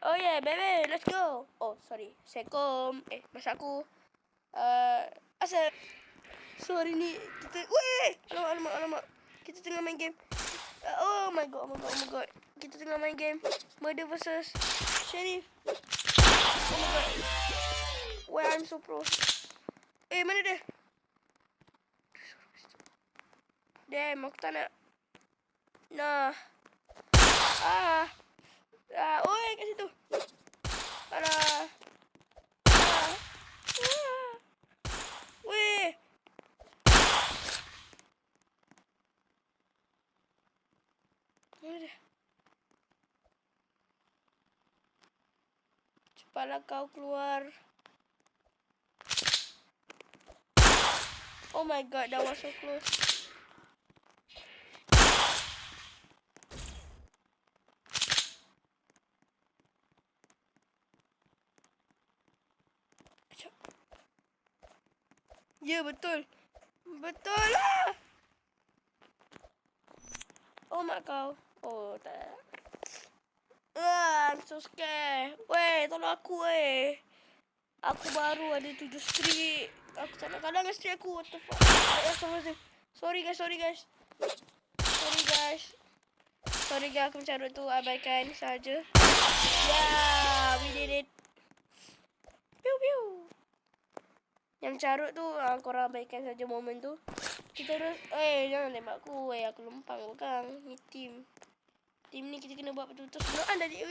Oh yeah, baby, let's go. Oh, sorry. Assalamualaikum. Masa aku. Asal. Sorry ni. Kita. Weh! Alamak. Kita tengah main game. Oh my god. Kita tengah main game. Murder versus Sheriff. Oh my god. Weh, I'm so pro. Mana dia? Damn, aku tak nak. Nah. Oi, kat situ. Alah. Weh. Mana dia? Cepatlah kau keluar. Oh my god, that was so close. Ya, betul. Betul lah. Oh, mak kau. Oh, tak. I'm so scared. Weh, tolong aku, weh. Aku baru ada 7 streak. Aku tak nak kalah dengan streak aku. What the fuck? Sorry guys. Sorry guys, aku mencarut tu. Abaikan saja. Yeah, we did it. Pew. Yang carut tu, korang abaikan saja momen tu. Kita terus, jangan tembak aku. Aku lempang bukan. Ni team ni kita kena buat betul-betul sebenarnya dari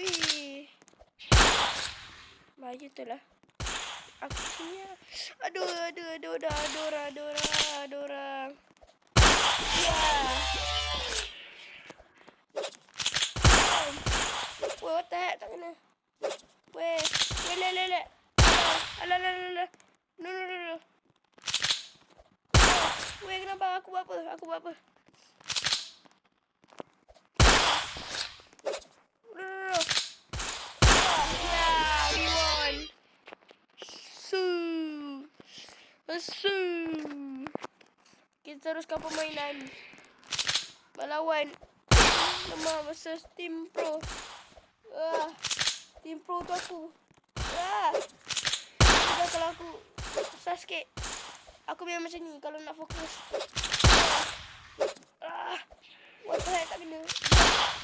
bahaya tu lah. Aku sini lah. Aduh, ada orang. Yeah. Weh, what the heck? Tak kena. Weh, lelek. Alah. No. Weh, kenapa? Aku buat apa? No. Yeah, we won. Kita teruskan permainan. Melawan Lemah versus Team Pro. Team Pro tu aku. Sudah kalau aku susah sikit. Aku memang macam ni kalau nak fokus. What the heck, tak kena.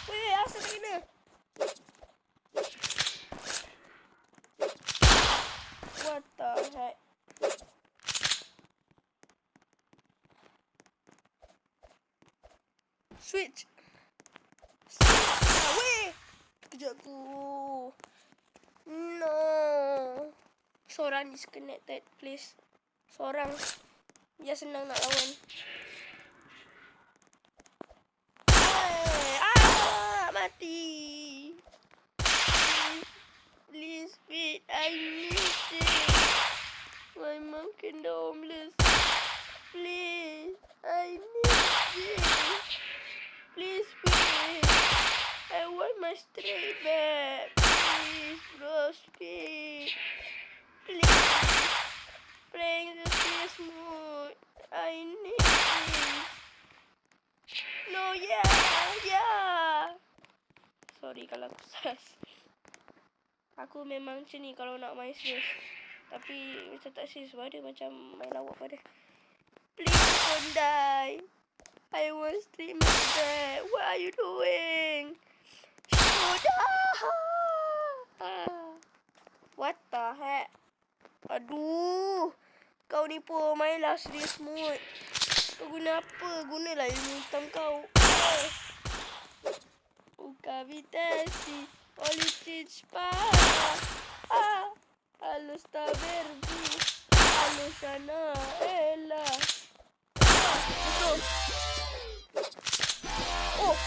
Weh, asal tak kena. What the heck. Switch. Weh. Kejap aku. No. Seorang disconnected, please. Seorang. Biar senang nak lawan. Mati. Please, wait. I need it. My mom can homeless. Please. I need it. Please, wait. I want my straight back. Please, bro, speak. Please. Playing the serious mood. I need it. No, yeah. Sorry kalau aku sas. Aku memang macam ni kalau nak main serius. Tapi macam tak serius pada macam main lawak pada. Please don't die. I want stream that. What are you doing? What the heck? Aduh. Kau ni pun mainlah serious mode. Kau guna apa? Gunalah ilmu hitam kau. Cavitesi, olicis para. Allo sta verdi. Allo sana ella. Oh,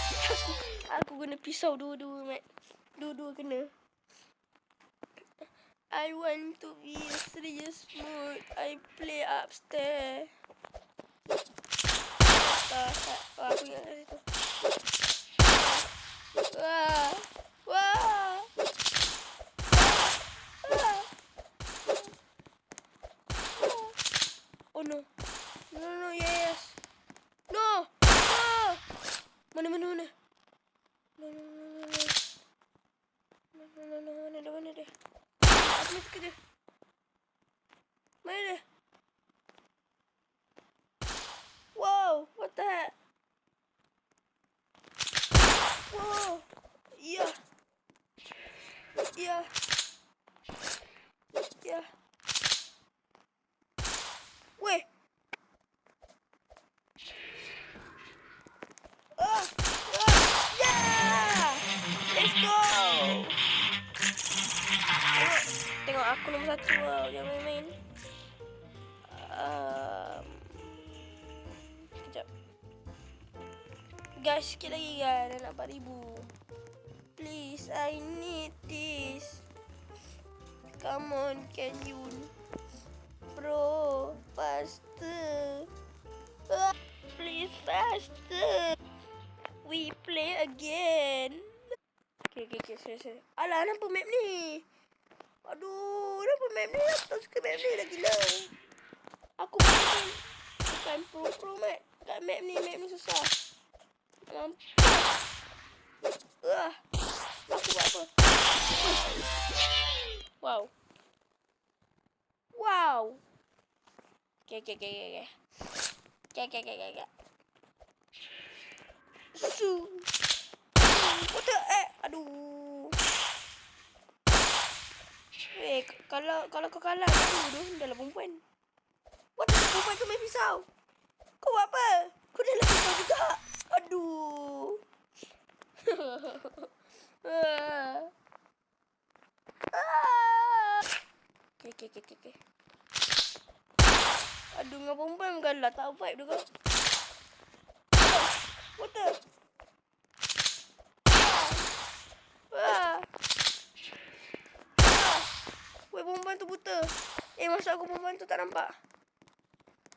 aku guna pisau dua-dua, Mat. Dua-dua kena. I want to be in serious mood. I play upstairs. Aku ingat kat situ. Wah. Oh no. No, yes. No. Mana. No. kerja. Mana dia? Wow, what the heck? Wow. Ya. Ya. Ya. Weh. Yeah. Let's go. Tengok aku nombor 1 tau. Jangan main-main. Sekejap. Guys, sikit lagi kan. Dah nak 4,000. Please, I need this. Come on, can you? Bro, faster. Please, faster. We play again. Okay, sorry. Alah, nampak map ni? Aduh, nampak map ni? Aku tak suka map ni dah gila. Aku bukan pro map. Kat map ni susah. Mampus. Aku buat apa? Wow. Okay. What the aduh. Kalau kau kalah dulu dah 8 poin. What the perempuan tu main pisau? Kau buat apa? Kau dah lah pisau juga. Aduh. Okay. Aduh, dengan perempuan kan lah tak vibe tu kau. What the? Weh, perempuan tu buta. Maksud aku perempuan tu tak nampak.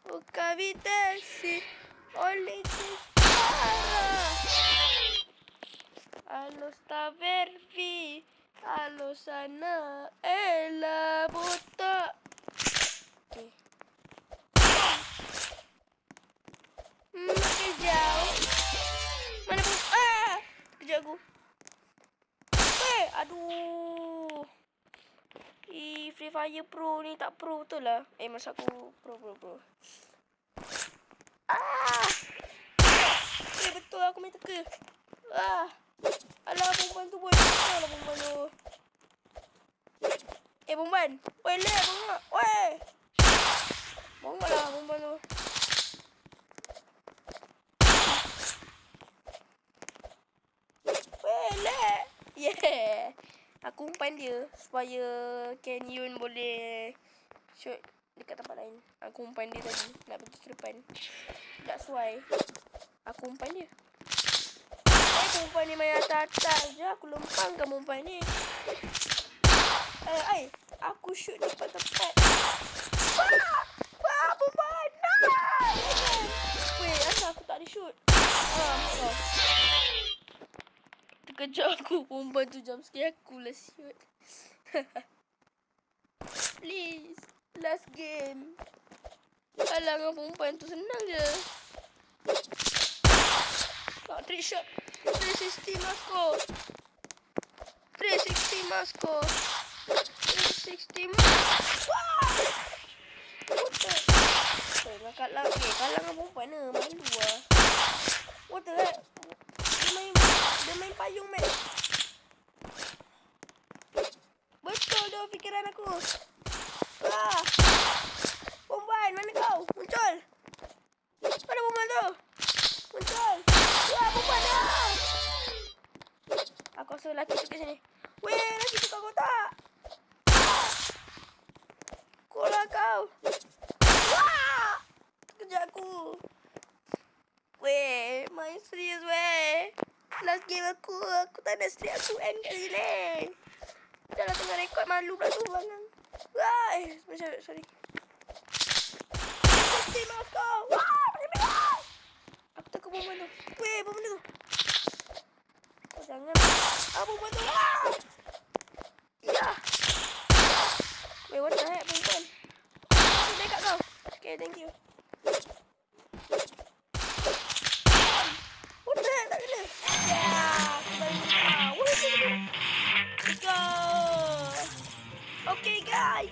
Oh, kavitasi. Oleh Allo sta vervi. Allo sana. Ella buta. Okay. Makin jauh. Mana pun. Kejap aku. Aduh. Free Fire Pro ni tak pro betul lah. Masa aku pro. Betul aku main teka. Alah, perempuan tu boleh betul lah perempuan tu. Perempuan. Weh, bongak. Weh. Bongak lah perempuan tu. Weh, yeah. Aku umpan dia supaya Ken Yun boleh shoot dekat tempat lain. Aku umpan dia tadi nak pergi ke depan. That's why aku umpan dia. Umpan ni main atas-atas je. Aku lempangkan umpan ni. Aku shoot tepat-tepat. Umpan. Weh, asal aku tak ada shoot? Terkejut aku. Umpan tu jump scare aku lah shoot. Please. Last game. Alah, dengan perempuan tu senang je. Trick shot. 360 Moscow. 360 Moscow. 360 Moscow. What the? Kalah dengan perempuan ni. Malu lah. What the heck? Dia main payung, man. Betul tu fikiran aku. Perempuan, mana kau? Muncul. Mana perempuan tu? Muncul. Perempuan dah. Aku rasa lelaki tu kat sini. Weh, lelaki tu kat kotak. Kolah kau. Terkejut aku. Weh, main serius weh. Last game aku tak nak streak aku end kat sini. Dah lah tengah rekod malu pula tu bangang. Sorry. Steam kau. Aku takut perempuan tu. Weh, perempuan tu. Kau jangan. Perempuan tu. Ya. Weh, what the heck, perempuan. Aku dekat kau. Okay, thank you. What the heck, tak kena. Ya, aku balik kau. Let's go. Okay guys,